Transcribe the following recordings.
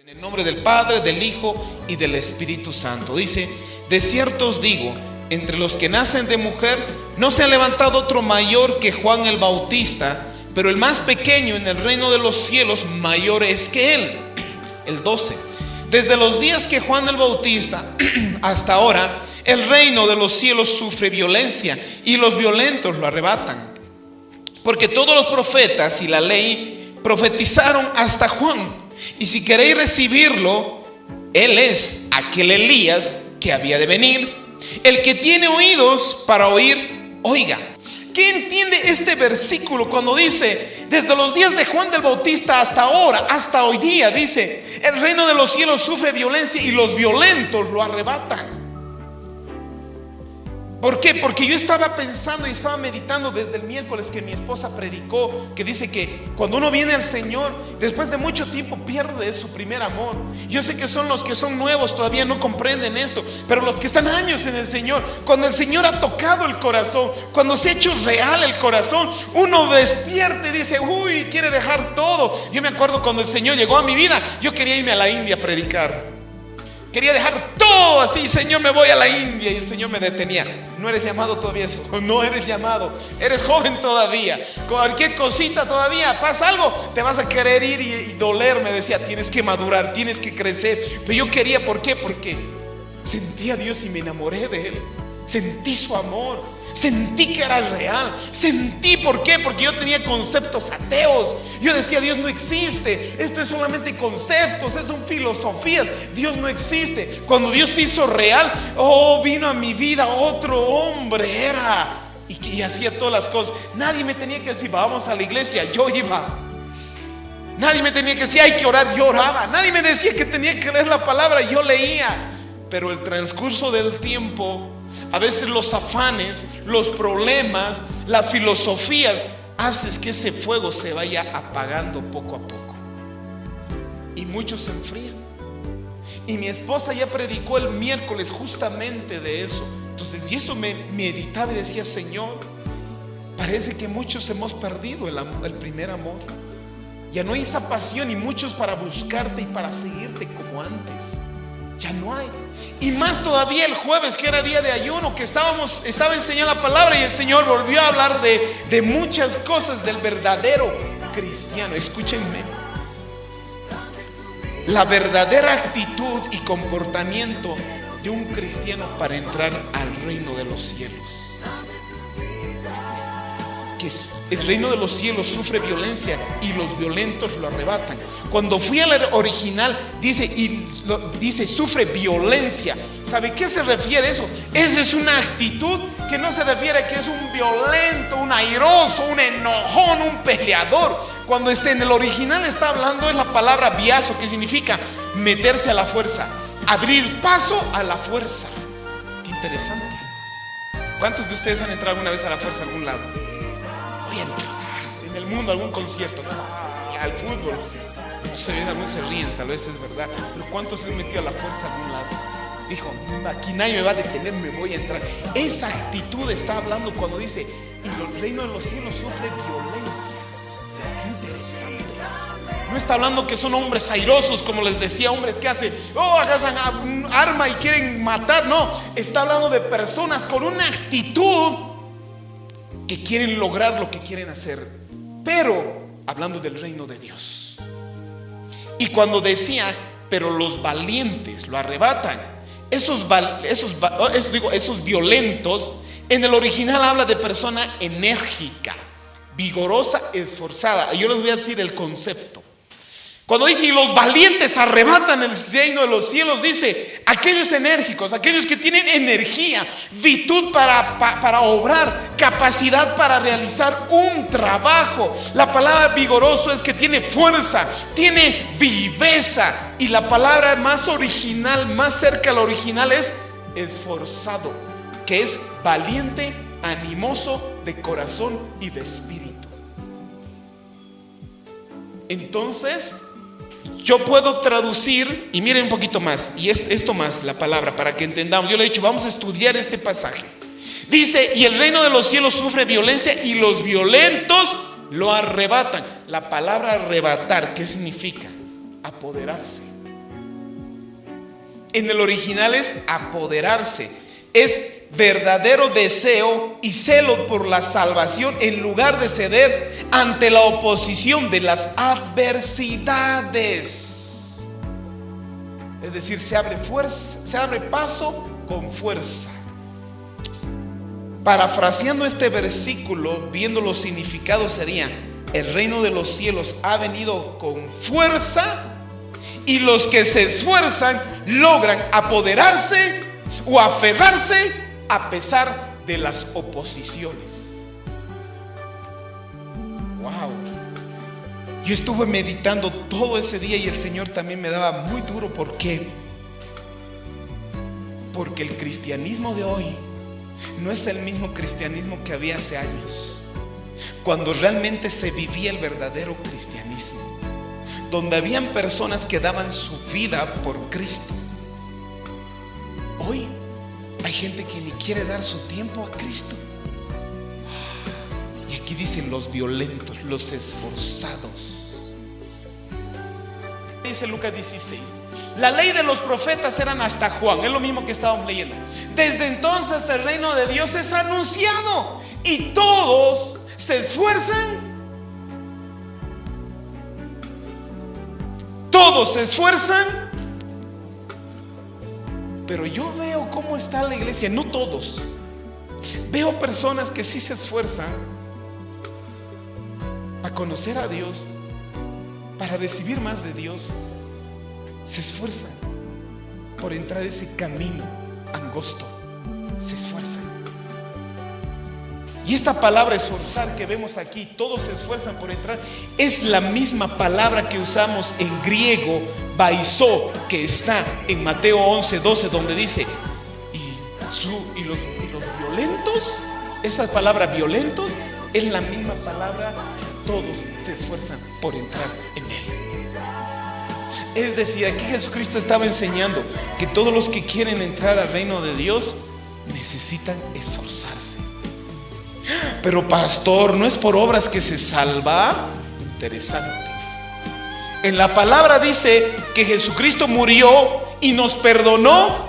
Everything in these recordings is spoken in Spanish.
En el nombre del Padre, del Hijo y del Espíritu Santo. Dice: de cierto os digo, entre los que nacen de mujer no se ha levantado otro mayor que Juan el Bautista, pero el más pequeño en el reino de los cielos mayor es que él. El 12. Desde los días que Juan el Bautista hasta ahora, el reino de los cielos sufre violencia y los violentos lo arrebatan. Porque todos los profetas y la ley profetizaron hasta Juan. Y si queréis recibirlo, él es aquel Elías que había de venir. El que tiene oídos para oír, oiga. ¿Qué entiende este versículo cuando dice: desde los días de Juan del Bautista hasta ahora, hasta hoy día? Dice: el reino de los cielos sufre violencia y los violentos lo arrebatan. ¿Por qué? Porque yo estaba pensando y estaba meditando desde el miércoles que mi esposa predicó, que dice que cuando uno viene al Señor, después de mucho tiempo pierde su primer amor. Yo sé que son los que son nuevos, todavía no comprenden esto, pero los que están años en el Señor, cuando el Señor ha tocado el corazón, cuando se ha hecho real el corazón, uno despierta y dice: uy, quiere dejar todo. Yo me acuerdo cuando el Señor llegó a mi vida, yo quería irme a la India a predicar. Quería dejar todo así: Señor, me voy a la India. Y el Señor me detenía: no eres llamado todavía eso, no eres llamado, eres joven todavía, cualquier cosita todavía, pasa algo, te vas a querer ir y doler. Me decía: tienes que madurar, tienes que crecer. Pero yo quería, ¿por qué? Porque sentí a Dios y me enamoré de Él. Sentí su amor, sentí que era real. Sentí, ¿por qué? Porque yo tenía conceptos ateos. Yo decía: Dios no existe, esto es solamente conceptos, son filosofías. Dios no existe. Cuando Dios se hizo real, vino a mi vida otro hombre, era y hacía todas las cosas. Nadie me tenía que decir: vamos a la iglesia, yo iba. Nadie me tenía que decir: hay que orar, yo oraba. Nadie me decía que tenía que leer la palabra, yo leía. Pero el transcurso del tiempo, a veces los afanes, los problemas, las filosofías, haces que ese fuego se vaya apagando poco a poco. Y muchos se enfrían. Y mi esposa ya predicó el miércoles justamente de eso. Entonces, y eso me meditaba y decía: Señor, parece que muchos hemos perdido el primer amor. Ya no hay esa pasión, y muchos para buscarte y para seguirte como antes. Ya no hay. Y más todavía el jueves, que era día de ayuno, que estaba enseñando la palabra, y el Señor volvió a hablar de muchas cosas del verdadero cristiano. Escúchenme: la verdadera actitud y comportamiento de un cristiano para entrar al reino de los cielos. Que el reino de los cielos sufre violencia y los violentos lo arrebatan. Cuando fui al original dice sufre violencia. ¿Sabe qué se refiere eso? Esa es una actitud que no se refiere a que es un violento, un airoso, un enojón, un peleador. Cuando en el original está hablando es la palabra biazo, que significa meterse a la fuerza, abrir paso a la fuerza. Qué interesante. ¿Cuántos de ustedes han entrado alguna vez a la fuerza a algún lado? En el mundo, algún concierto, al fútbol, no sé, algunos se ríen, tal vez es verdad, pero ¿cuántos se han metido a la fuerza a algún lado? Dijo: aquí nadie me va a detener, me voy a entrar. Esa actitud está hablando cuando dice: y el reino de los cielos sufre violencia. Qué interesante. No está hablando que son hombres airosos, como les decía, hombres que hacen, agarran un arma y quieren matar. No, está hablando de personas con una actitud que quieren lograr lo que quieren hacer, pero hablando del reino de Dios. Y cuando decía: pero los valientes lo arrebatan, esos violentos, en el original habla de persona enérgica, vigorosa, esforzada. Yo les voy a decir el concepto. Cuando dice: y los valientes arrebatan el reino de los cielos, dice: aquellos enérgicos, aquellos que tienen energía, virtud para obrar, capacidad para realizar un trabajo. La palabra vigoroso es que tiene fuerza, tiene viveza. Y la palabra más original, más cerca al original, es esforzado, que es valiente, animoso de corazón y de espíritu. Entonces, yo puedo traducir, y miren un poquito más, y esto más, la palabra, para que entendamos. Yo le he dicho: vamos a estudiar este pasaje. Dice: y el reino de los cielos sufre violencia y los violentos lo arrebatan. La palabra arrebatar, ¿qué significa? Apoderarse. En el original es apoderarse. Es verdadero deseo y celo por la salvación en lugar de ceder ante la oposición de las adversidades. Es decir, se abre paso con fuerza. Parafraseando este versículo, viendo los significados, sería: el reino de los cielos ha venido con fuerza, y los que se esfuerzan logran apoderarse o aferrarse a pesar de las oposiciones. Wow. Yo estuve meditando todo ese día y el Señor también me daba muy duro. ¿Por qué? Porque el cristianismo de hoy no es el mismo cristianismo que había hace años, cuando realmente se vivía el verdadero cristianismo, donde habían personas que daban su vida por Cristo. Hoy hay gente que ni quiere dar su tiempo a Cristo. Y aquí dicen los violentos, los esforzados. Dice Lucas 16: la ley de los profetas eran hasta Juan. Es lo mismo que estábamos leyendo. Desde entonces el reino de Dios es anunciado y todos se esfuerzan. Todos se esfuerzan. Pero yo veo cómo está la iglesia. No todos. Veo personas que sí se esfuerzan para conocer a Dios, para recibir más de Dios. Se esfuerzan por entrar ese camino angosto. Se esfuerzan. Y esta palabra esforzar que vemos aquí, todos se esfuerzan por entrar, es la misma palabra que usamos en griego, baizó, que está en Mateo 11:12, donde dice: y los violentos. Esa palabra violentos es la misma palabra. Todos se esfuerzan por entrar en Él. Es decir, aquí Jesucristo estaba enseñando que todos los que quieren entrar al reino de Dios necesitan esforzarse. Pero pastor, ¿no es por obras que se salva? Interesante. En la palabra dice que Jesucristo murió y nos perdonó,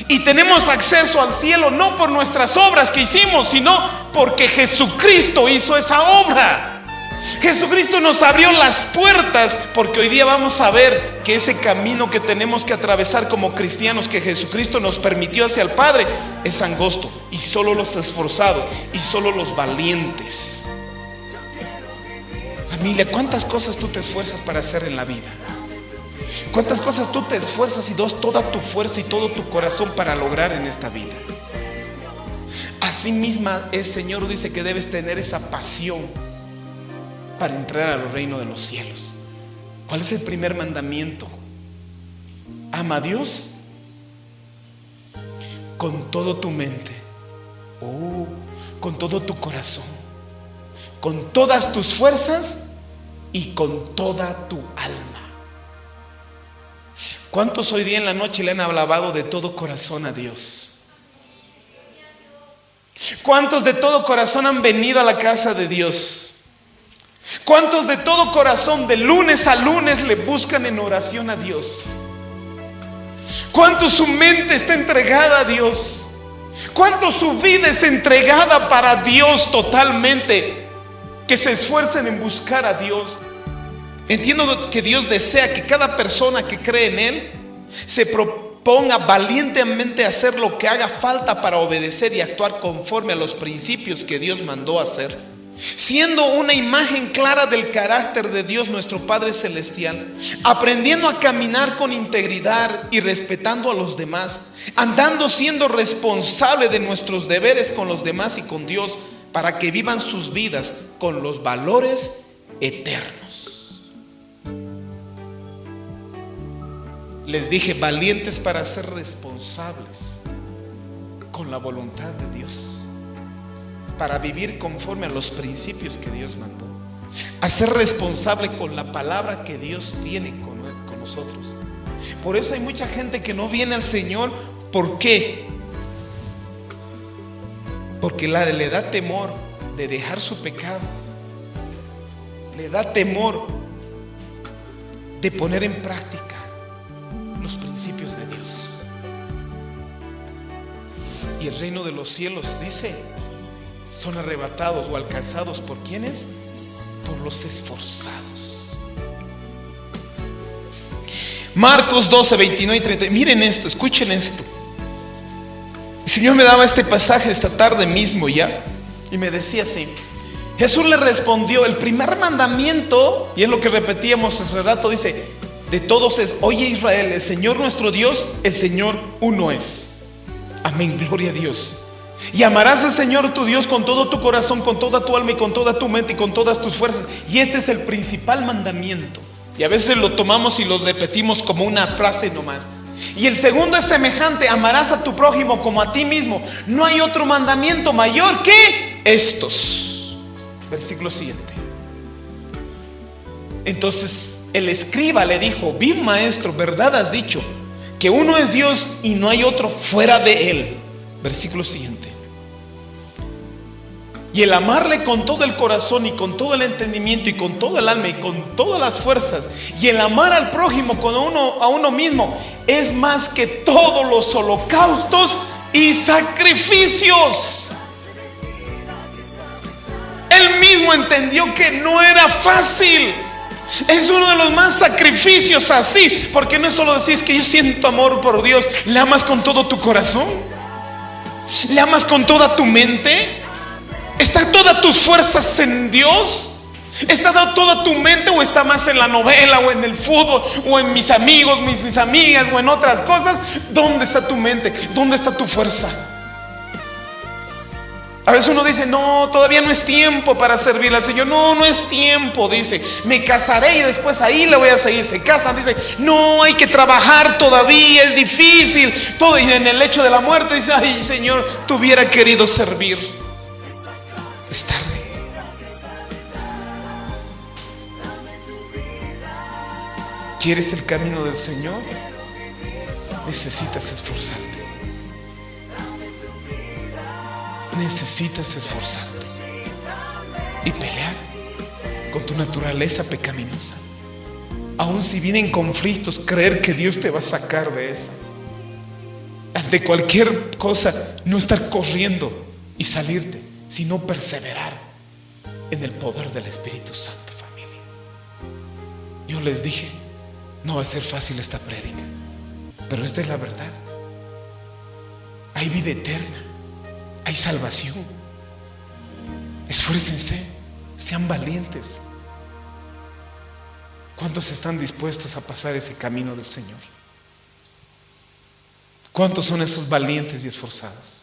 y tenemos acceso al cielo no por nuestras obras que hicimos, sino porque Jesucristo hizo esa obra. Jesucristo nos abrió las puertas, porque hoy día vamos a ver que ese camino que tenemos que atravesar como cristianos, que Jesucristo nos permitió hacia el Padre, es angosto, y solo los esforzados y solo los valientes. Familia, ¿cuántas cosas tú te esfuerzas para hacer en la vida? ¿Cuántas cosas tú te esfuerzas y das toda tu fuerza y todo tu corazón para lograr en esta vida? Así misma el Señor dice que debes tener esa pasión para entrar al reino de los cielos. ¿Cuál es el primer mandamiento? Ama a Dios con todo tu mente, con todo tu corazón, con todas tus fuerzas y con toda tu alma. ¿Cuántos hoy día en la noche le han alabado de todo corazón a Dios? ¿Cuántos de todo corazón han venido a la casa de Dios? ¿Cuántos de todo corazón de lunes a lunes le buscan en oración a Dios? ¿Cuántos su mente está entregada a Dios? ¿Cuántos su vida es entregada para Dios totalmente? Que se esfuercen en buscar a Dios. Entiendo que Dios desea que cada persona que cree en Él se proponga valientemente hacer lo que haga falta para obedecer y actuar conforme a los principios que Dios mandó hacer, siendo una imagen clara del carácter de Dios nuestro Padre Celestial, aprendiendo a caminar con integridad y respetando a los demás, andando siendo responsable de nuestros deberes con los demás y con Dios, para que vivan sus vidas con los valores eternos. Les dije, valientes para ser responsables con la voluntad de Dios, para vivir conforme a los principios que Dios mandó, a ser responsable con la palabra que Dios tiene con nosotros. Por eso hay mucha gente que no viene al Señor. ¿Por qué? Porque le da temor de dejar su pecado, le da temor de poner en práctica los principios de Dios. Y el reino de los cielos, dice, son arrebatados o alcanzados ¿por quiénes? Por los esforzados. Marcos 12, 29 y 30. Miren esto, escuchen esto. El Señor me daba este pasaje esta tarde mismo ya, y me decía así: Jesús le respondió, el primer mandamiento, y es lo que repetíamos hace rato, dice, de todos es: oye Israel, el Señor nuestro Dios, el Señor uno es. Amén, gloria a Dios. Y amarás al Señor tu Dios con todo tu corazón, con toda tu alma y con toda tu mente y con todas tus fuerzas. Y este es el principal mandamiento. Y a veces lo tomamos y lo repetimos como una frase nomás. Y el segundo es semejante: amarás a tu prójimo como a ti mismo. No hay otro mandamiento mayor que estos. Versículo siguiente. Entonces el escriba le dijo: bien, maestro, verdad has dicho, que uno es Dios y no hay otro fuera de él. Versículo siguiente. Y el amarle con todo el corazón y con todo el entendimiento y con todo el alma y con todas las fuerzas, y el amar al prójimo como a uno mismo, es más que todos los holocaustos y sacrificios. Él mismo entendió que no era fácil. Es uno de los más sacrificios así, porque no es solo decir que yo siento amor por Dios. ¿Le amas con todo tu corazón? ¿Le amas con toda tu mente? ¿Está todas tus fuerzas en Dios? ¿Está toda tu mente o está más en la novela o en el fútbol o en mis amigos, mis amigas o en otras cosas? ¿Dónde está tu mente? ¿Dónde está tu fuerza? A veces uno dice: no, todavía no es tiempo para servirle al Señor. No, no es tiempo, dice. Me casaré y después ahí le voy a seguir. Se casan, dice: no, hay que trabajar todavía, es difícil. Todo, y en el lecho de la muerte dice: ay, Señor, te hubiera querido servir. Es tarde. ¿Quieres el camino del Señor? Necesitas esforzarte. Necesitas esforzarte y pelear con tu naturaleza pecaminosa. Aun si vienen conflictos, creer que Dios te va a sacar de esa. Ante cualquier cosa, no estar corriendo y salirte, sino perseverar en el poder del Espíritu Santo, familia. Yo les dije, no va a ser fácil esta prédica, pero esta es la verdad. Hay vida eterna, hay salvación. Esfuércense, sean valientes. ¿Cuántos están dispuestos a pasar ese camino del Señor? ¿Cuántos son esos valientes y esforzados?